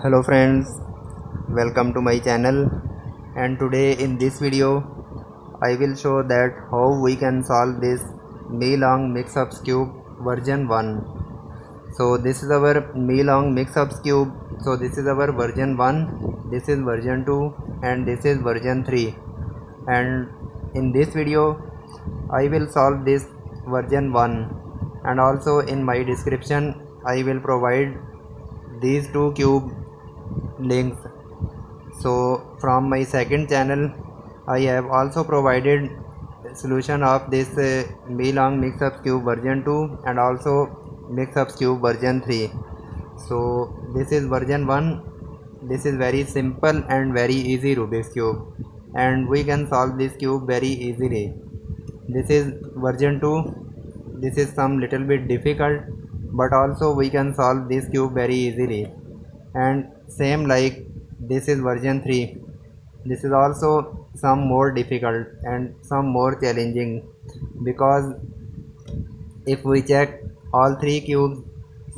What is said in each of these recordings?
Hello friends, welcome to my channel, and today in this video I will show that how we can solve this Mi-long mix-ups cube version 1. So this is our Mi-long mix-ups cube. So this is our version 1, this is version 2 and this is version 3, and in this video I will solve this version 1, and also in my description I will provide these two cube links. So from my second channel I have also provided solution of this Mi-long mix-ups cube version 2 and also mix-ups cube version 3. So this is version 1. This is very simple and very easy Rubik's cube, and we can solve this cube very easily. This is version 2. This is some little bit difficult, but also we can solve this cube very easily. And same like this is version 3. This is also some more difficult and some more challenging, because if we check all three cubes,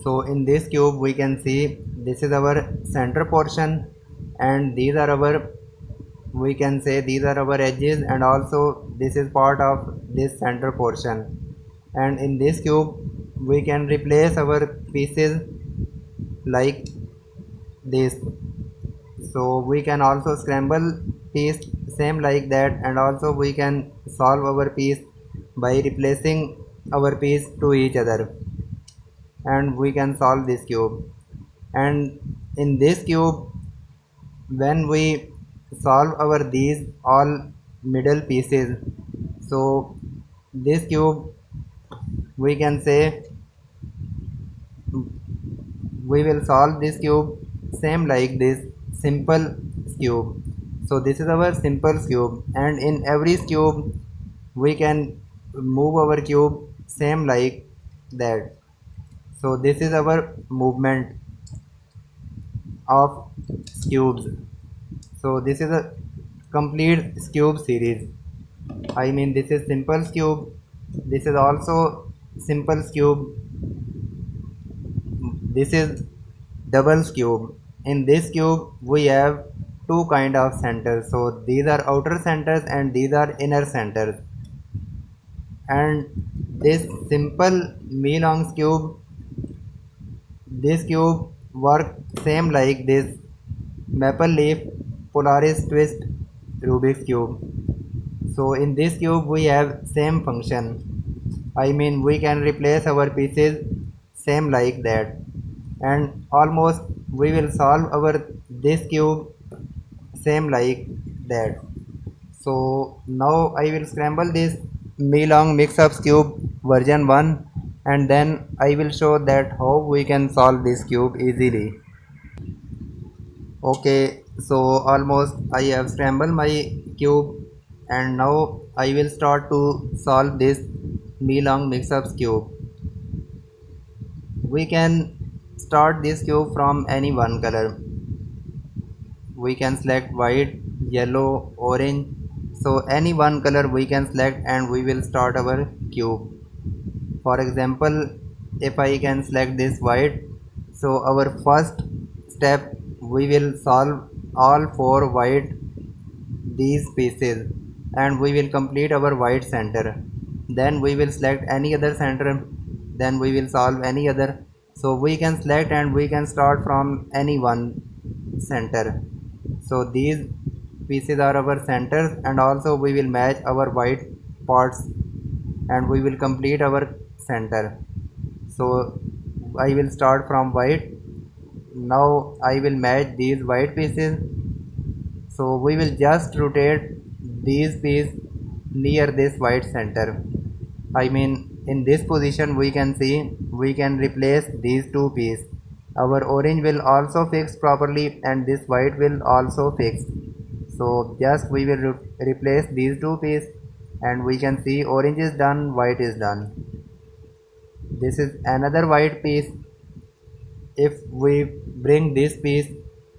so in this cube we can see this is our center portion, and these are our, we can say these are our edges, and also this is part of this center portion. And in this cube we can replace our pieces like this. So we can also scramble piece same like that, and also we can solve our piece by replacing our piece to each other, and we can solve this cube. And in this cube, when we solve our these all middle pieces, so this cube we can say we will solve this cube same like this simple cube. So this is our simple cube, and in every cube we can move our cube same like that. So this is our movement of cubes. So this is a complete cube series. I mean, this is simple cube, this is also simple cube, this is double cube. In this cube we have two kind of centers, so these are outer centers and these are inner centers. And this simple Mi-long cube, this cube work same like this maple leaf Polaris twist Rubik's cube. So in this cube we have same function, I mean we can replace our pieces same like that, and almost we will solve our this cube same like that. So now I will scramble this Mi-long mix-ups cube version 1, and then I will show that how we can solve this cube easily. Okay, so almost I have scrambled my cube, and now I will start to solve this Mi-long mix-ups cube. We can start this cube from any one color. We can select white, yellow, orange, so any one color we can select, and we will start our cube. For example, if I can select this white, so our first step we will solve all four white these pieces, and we will complete our white center. Then we will select any other center, then we will solve any other. So we can select and we can start from any one center. So these pieces are our centers, and also we will match our white parts and we will complete our center. So I will start from white. Now I will match these white pieces. So we will just rotate these pieces near this white center. I mean, in this position we can see we can replace these two pieces. Our orange will also fix properly, and this white will also fix. So just we will replace these two pieces, and we can see orange is done, white is done. This is another white piece. If we bring this piece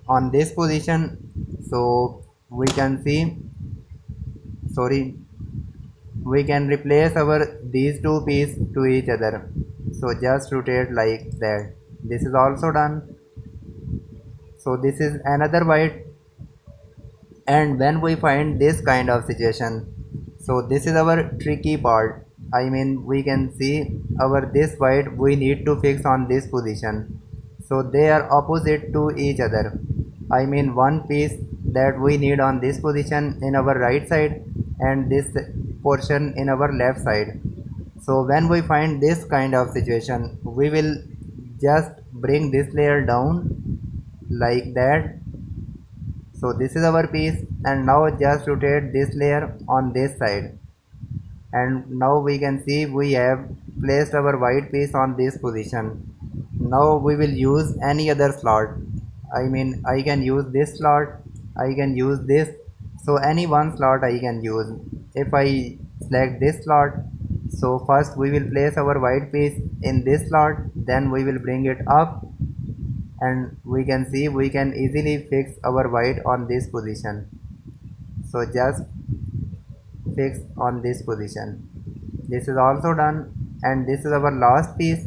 on this position, so we can see, sorry, we can replace our these two pieces to each other. So just rotate like that. This is also done. So this is another white. And when we find this kind of situation, so this is our tricky part. I mean, we can see our this white we need to fix on this position, so they are opposite to each other. I mean, one piece that we need on this position in our right side and this portion in our left side. So when we find this kind of situation, we will just bring this layer down like that. So this is our piece, and now just rotate this layer on this side, and now we can see we have placed our white piece on this position. Now we will use any other slot. I mean, I can use this slot, I can use this, so any one slot I can use. If I select this slot, so first we will place our white piece in this slot, then we will bring it up, and we can see we can easily fix our white on this position. So just fix on this position. This is also done, and this is our last piece.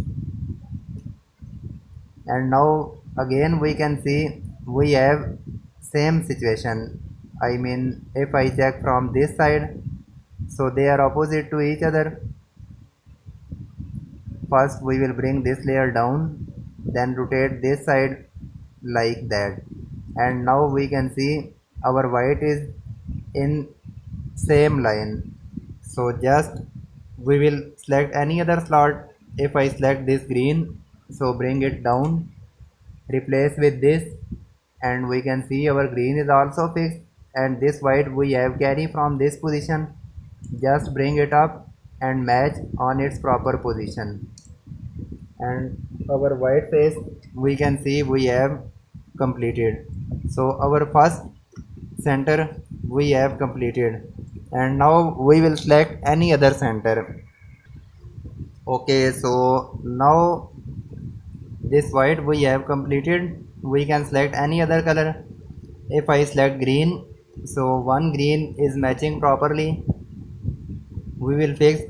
And now again we can see we have same situation. I mean, if I check from this side, so they are opposite to each other. First we will bring this layer down, then rotate this side like that, and now we can see our white is in same line. So just we will select any other slot. If I select this green, so bring it down, replace with this, and we can see our green is also fixed, and this white we have carry from this position, just bring it up and match on its proper position. And our white face we can see we have completed. So our first center we have completed, and now we will select any other center. Okay, so now this white we have completed. We can select any other color. If I select green, so one green is matching properly. We will fix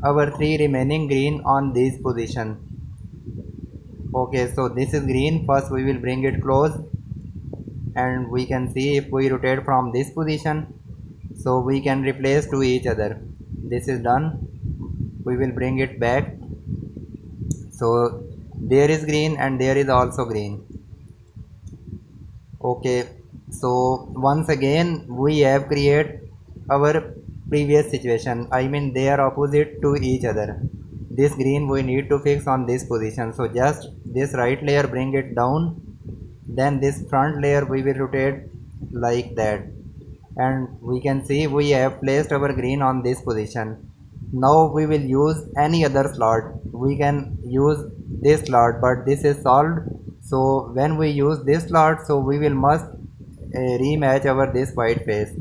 our three remaining green on this position. Okay, so this is green. First we will bring it close, and we can see if we rotate from this position, so we can replace to each other. This is done. We will bring it back. So there is green and there is also green. Okay, so once again we have created our previous situation. I mean, they are opposite to each other. This green we need to fix on this position, so just this right layer bring it down, then this front layer we will rotate like that, and we can see we have placed our green on this position. Now we will use any other slot. We can use this slot, but this is solved. So when we use this slot, so we will must rematch our this white face.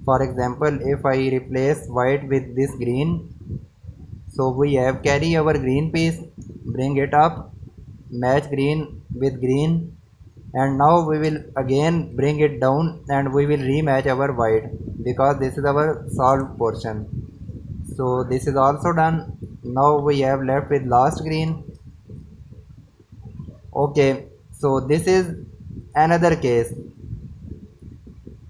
For example, if I replace white with this green, so we have carry our green piece, bring it up, match green with green, and now we will again bring it down and we will rematch our white, because this is our solved portion. So this is also done. Now we have left with last green. Okay, so this is another case.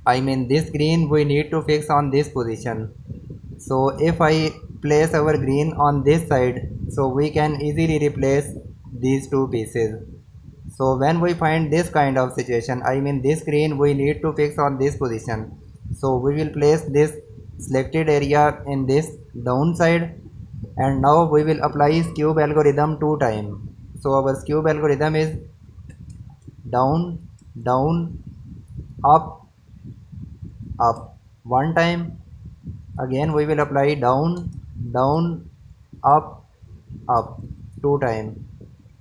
I mean, this green we need to fix on this position. So if I place our green on this side, so we can easily replace these two pieces. So when we find this kind of situation, I mean this green we need to fix on this position, so we will place this selected area in this down side, and now we will apply cube algorithm 2 times. So our cube algorithm is down, down, up, up 1 time. Again we will apply down, down, up, up 2 times,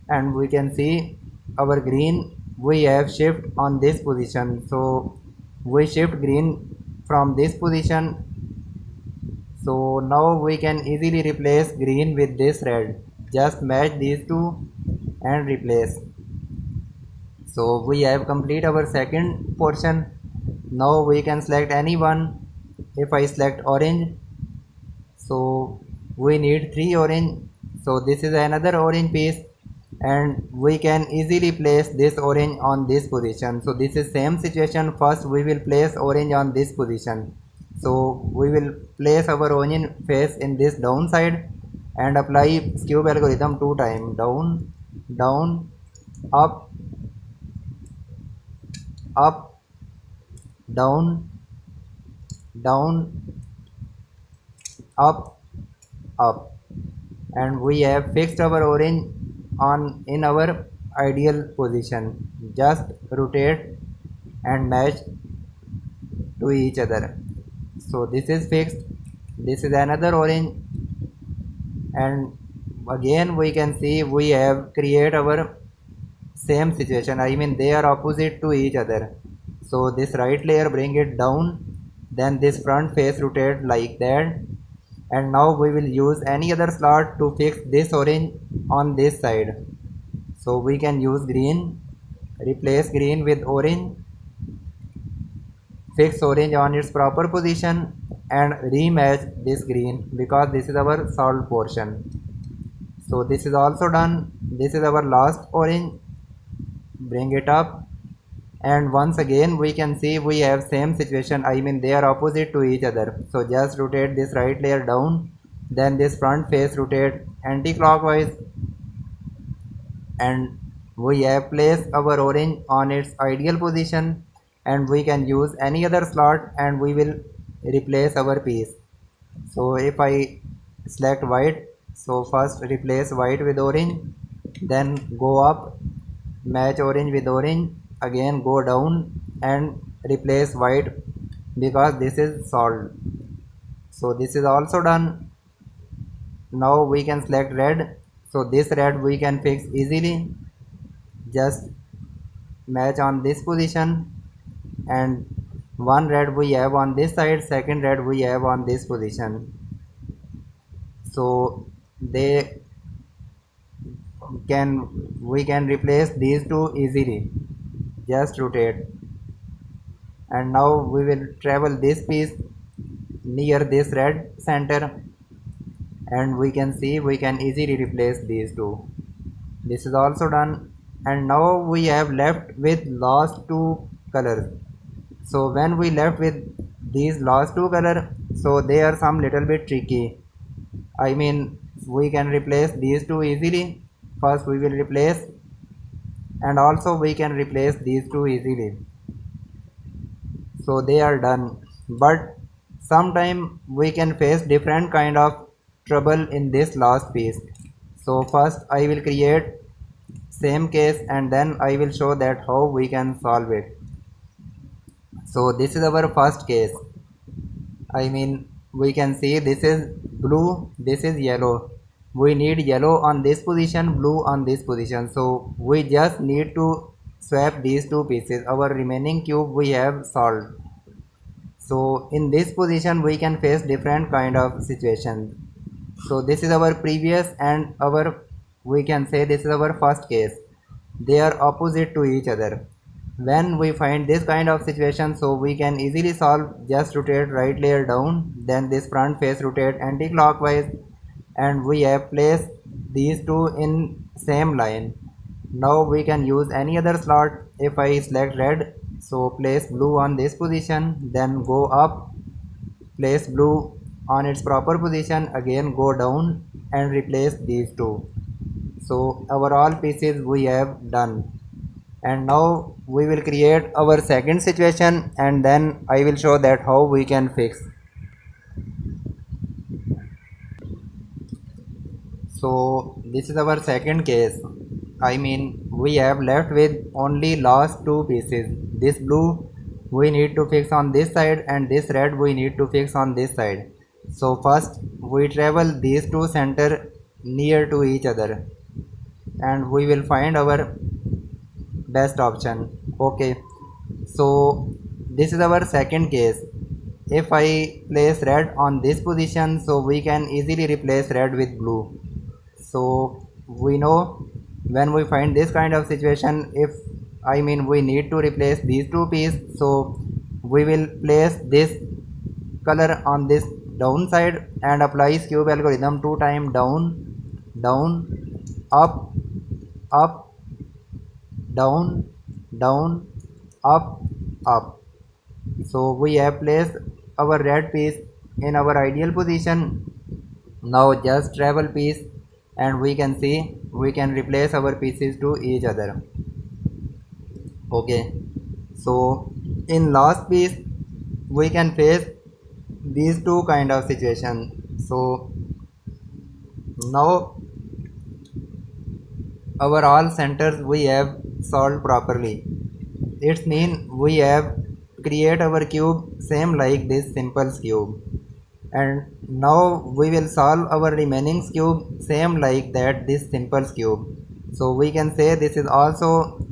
and we can see our green we have shift on this position. So we shift green from this position. So now we can easily replace green with this red. Just match these two and replace. So we have complete our second portion. Now we can select any one. If I select orange, so we need 3 orange. So this is another orange piece. and we can easily place this orange on this position. So this is same situation. First we will place orange on this position. So we will place our onion face in this down side and apply cube algorithm 2 times. Down, down, up, up, down, down, up, up, and we have fixed our orange on in our ideal position. Just rotate and match to each other. So this is fixed. This is another orange, and again we can see we have create our same situation. I mean they are opposite to each other. So this right layer bring it down, then this front face rotate like that, and now we will use any other slot to fix this orange on this side. So we can use green, replace green with orange, fix orange on its proper position and rematch this green because this is our solved portion. So this is also done. This is our last orange. Bring it up, and once again we can see we have same situation. I mean they are opposite to each other. So just rotate this right layer down, then this front face rotate anti-clockwise, and we have placed our orange on its ideal position, and we can use any other slot and we will replace our piece. So if I select white, so first replace white with orange, then go up, match orange with orange, again go down and replace white because this is solved. So this is also done. Now we can select red. So this red we can fix easily. Just match on this position, and one red we have on this side, second red we have on this position. So we can replace these two easily. Just rotate, and now we will travel this piece near this red center, and we can see we can easily replace these two. This is also done, and now we have left with last two colors. So when we left with these last two colors, so they are some little bit tricky. I mean we can replace these two easily. First we will replace, and also we can replace these two easily. So they are done, but sometime we can face different kind of trouble in this last piece. So first I will create same case and then I will show that how we can solve it. So this is our first case. I mean we can see this is blue, this is yellow. We need yellow on this position, blue on this position. So we just need to swap these two pieces. Our remaining cube we have solved. So in this position we can face different kind of situations. So this is our previous and we can say this is our first case. They are opposite to each other. When we find this kind of situation, so we can easily solve. Just rotate right layer down, then this front face rotate anti-clockwise, and we have placed these two in same line. Now we can use any other slot. If I select red, so place blue on this position, then go up, place blue on its proper position, again go down and replace these two. So our all pieces we have done, and now we will create our second situation, and then I will show that how we can fix. So this is our second case. I mean we have left with only last two pieces. This blue we need to fix on this side, and this red we need to fix on this side. So first we travel these two center near to each other, and we will find our best option. Okay, so this is our second case. If I place red on this position, so we can easily replace red with blue. So we know when we find this kind of situation, if I mean we need to replace these two pieces, so we will place this color on this down side and apply cube algorithm 2 times. Down, down, up, up, down, down, up, up. So we have placed our red piece in our ideal position. Now just travel piece, and we can see we can replace our pieces to each other. Okay, so in last piece we can face these two kind of situation. So now our all centers we have solved properly. It means we have create our cube same like this simple cube, and now we will solve our remaining cube same like that this simple cube. So we can say this is also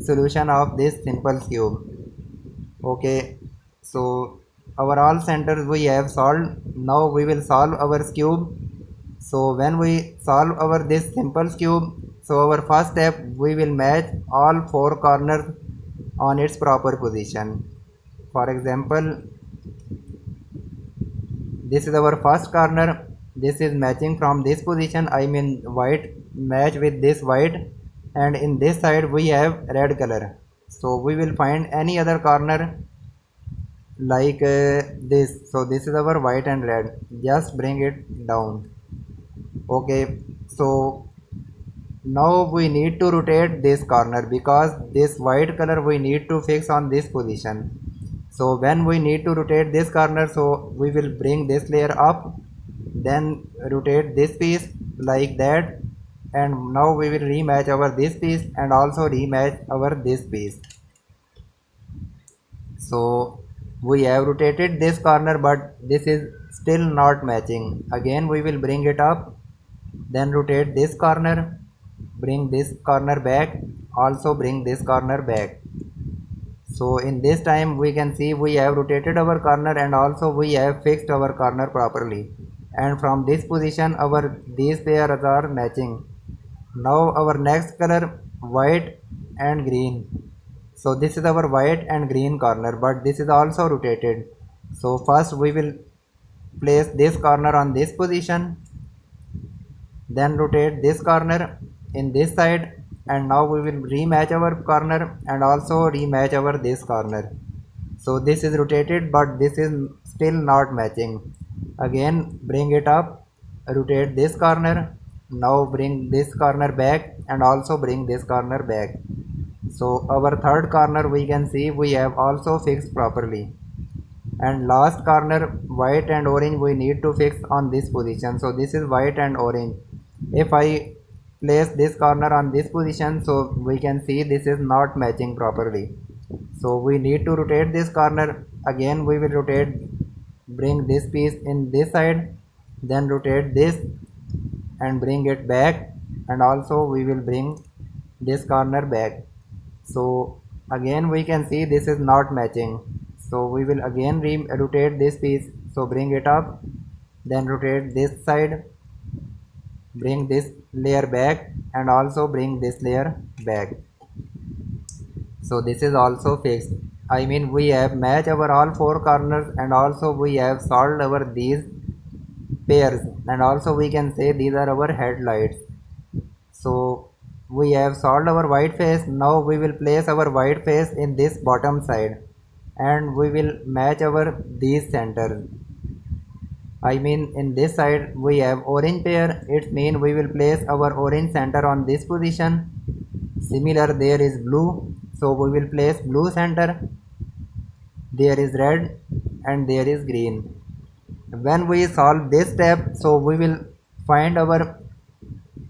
solution of this simple cube. Okay, so our all centers we have solved. Now we will solve our cube. So when we solve our this simple cube, so our first step we will match all four corners on its proper position. For example, this is our first corner. This is matching from this position, I mean white match with this white, and in this side we have red color. So we will find any other corner like this. So this is our white and red, just bring it down. Okay, so now we need to rotate this corner because this white color we need to fix on this position. So when we need to rotate this corner, so we will bring this layer up, then rotate this piece like that, and now we will rematch our this piece and also rematch our this piece. So we have rotated this corner, but this is still not matching. Again we will bring it up, then rotate this corner, bring this corner back, also bring this corner back. So in this time we can see we have rotated our corner and also we have fixed our corner properly, and from this position our these pairs are matching. Now our next color white and green. So this is our white and green corner, but this is also rotated. So first we will place this corner on this position, then rotate this corner in this side, and now we will rematch our corner and also rematch our this corner. So this is rotated, but this is still not matching. Again bring it up, rotate this corner, now bring this corner back and also bring this corner back. So our third corner we can see we have also fixed properly, and last corner white and orange we need to fix on this position. So this is white and orange. If I place this corner on this position, so we can see this is not matching properly. So we need to rotate this corner. Again we will rotate, bring this piece in this side, then rotate this and bring it back, and also we will bring this corner back. So again we can see this is not matching. So we will again rotate this piece. So bring it up, then rotate this side, bring this layer back and also bring this layer back. So this is also fixed. I mean we have matched our all four corners, and also we have solved our these pairs, and also we can say these are our headlights. So we have solved our white face. Now we will place our white face in this bottom side, and we will match our these centers. I mean in this side we have orange pair. It means we will place our orange center on this position. Similar there is blue, so we will place blue center. There is red and there is green. When we solve this step, so we will find our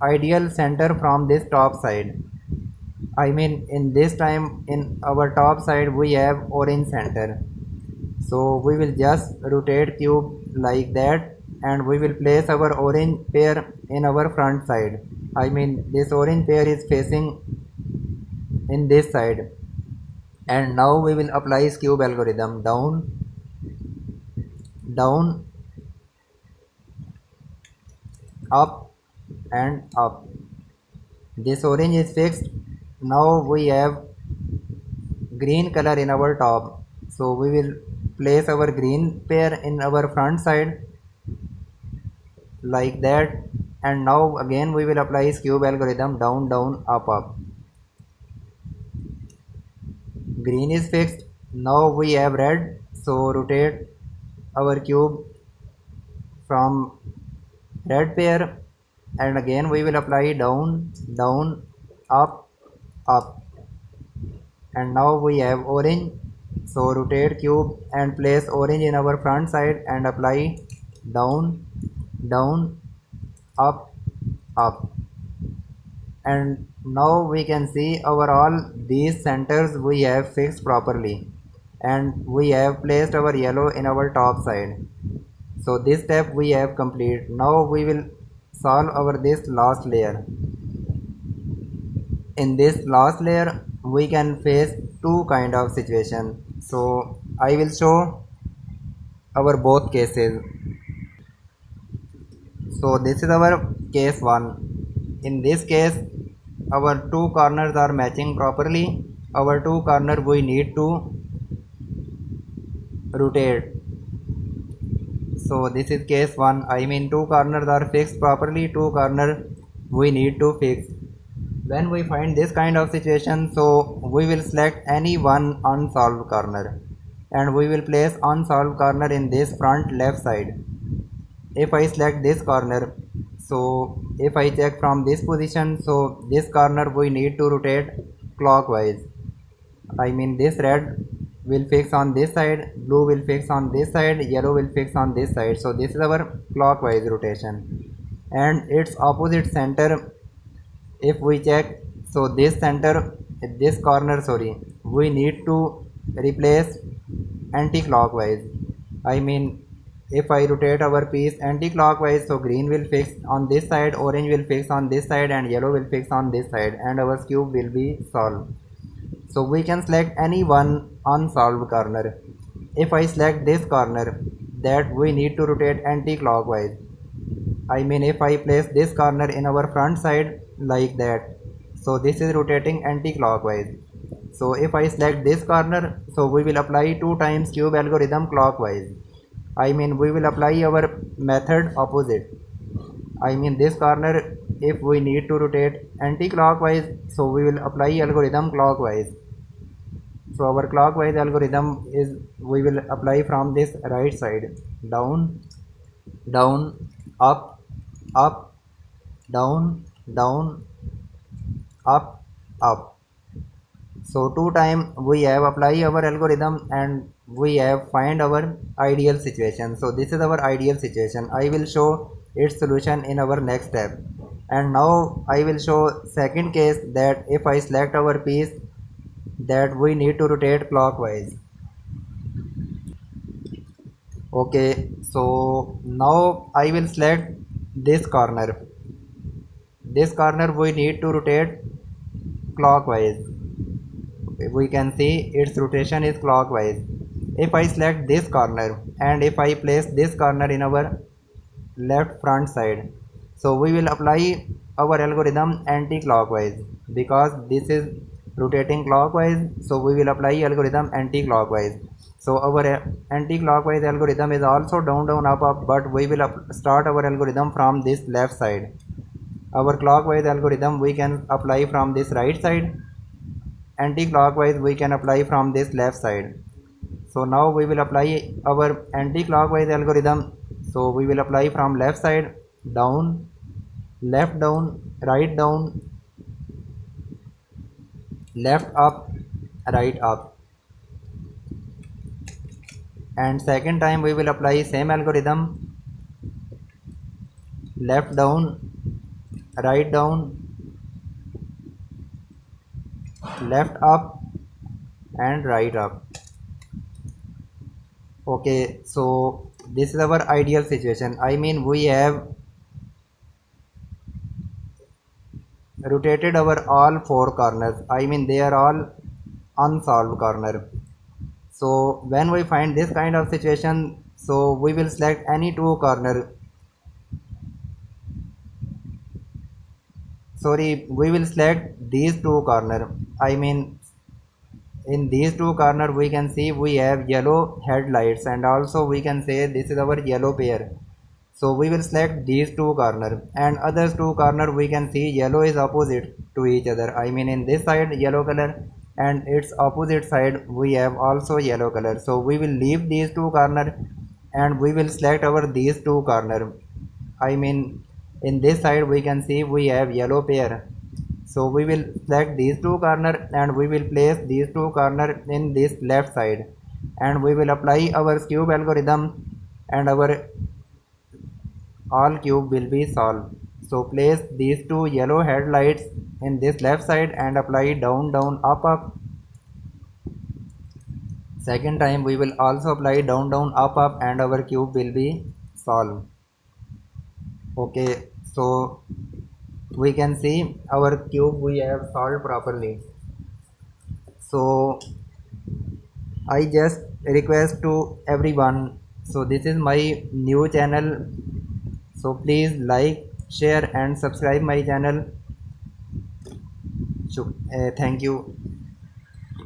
ideal center from this top side. I mean in this time in our top side we have orange center. So we will just rotate cube like that, and we will place our orange pair in our front side. I mean this orange pair is facing in this side, and now we will apply cube algorithm. Down, down, up and up. This orange is fixed. Now we have green color in our top, so we will place our green pair in our front side like that, and now again we will apply cube algorithm, down down up up. Green is fixed. Now we have red, so rotate our cube from red pair, and again we will apply down down up up. And now we have orange, so rotate cube and place orange in our front side and apply down down up up. And now we can see overall these centers we have fixed properly, and we have placed our yellow in our top side. So this step we have complete. Now we will solve our this last layer. In this last layer we can face two kind of situation, so I will show our both cases. So this is our case 1. In this case our two corners are matching properly. Our two corners we need to rotate. So this is case 1. I mean two corners are fixed properly, two corners we need to fix. When we find this kind of situation, so we will select any one unsolved corner and we will place unsolved corner in this front left side. If I select this corner, so if I check from this position, so this corner we need to rotate clockwise. I mean this red will fix on this side, blue will fix on this side, yellow will fix on this side. So this is our clockwise rotation. And its opposite center, if we check, so this center, this corner, sorry, we need to replace anti-clockwise. I mean if I rotate our piece anti-clockwise, so green will fix on this side, orange will fix on this side, and yellow will fix on this side, and our cube will be solved. So we can select any one unsolved corner. If I select this corner, that we need to rotate anti-clockwise. I mean if I place this corner in our front side like that, so this is rotating anti-clockwise. So if I select this corner, so we will apply 2 times cube algorithm clockwise. I mean we will apply our method opposite. I mean this corner, if we need to rotate anti-clockwise, so we will apply algorithm clockwise. So our clockwise algorithm is we will apply from this right side, down down up up, down down up up. So 2 times we have apply our algorithm and we have find our ideal situation. So this is our ideal situation. I will show its solution in our next step. And now I will show second case, that if I select our piece that we need to rotate clockwise. Okay, so now I will select this corner. This corner we need to rotate clockwise. We can see its rotation is clockwise. If I select this corner and if I place this corner in our left front side, so we will apply our algorithm anti-clockwise, because this is rotating clockwise, so we will apply algorithm anti-clockwise. So our anti-clockwise algorithm is also down down up up, but we will start our algorithm from this left side. Our clockwise algorithm we can apply from this right side, anti-clockwise we can apply from this left side. So now we will apply our anti-clockwise algorithm. So we will apply from left side, down, left down, right down, left up, right up. And second time we will apply same algorithm, left down, right down, left up and right up. Okay, so this is our ideal situation. I mean we have rotated our all 4 corners. I mean they are all unsolved corner. So when we find this kind of situation, so we will select any 2 corner. Sorry, we will select these 2 corner. I mean in these 2 corner we can see we have yellow headlights, and also we can say this is our yellow pair. So we will select these two corner, and others two corner we can see yellow is opposite to each other. I mean in this side yellow color, and its opposite side we have also yellow color. So we will leave these two corner and we will select our these two corner. I mean in this side we can see we have yellow pair. So we will select these two corner and we will place these two corner in this left side, and we will apply our cube algorithm, and our all cube will be solved. So place these two yellow headlights in this left side and apply down down up up. Second time we will also apply down down up up, and our cube will be solved. Okay, so we can see our cube we have solved properly. So I just request to everyone, so this is my new channel, so please like, share and subscribe my channel. Thank you.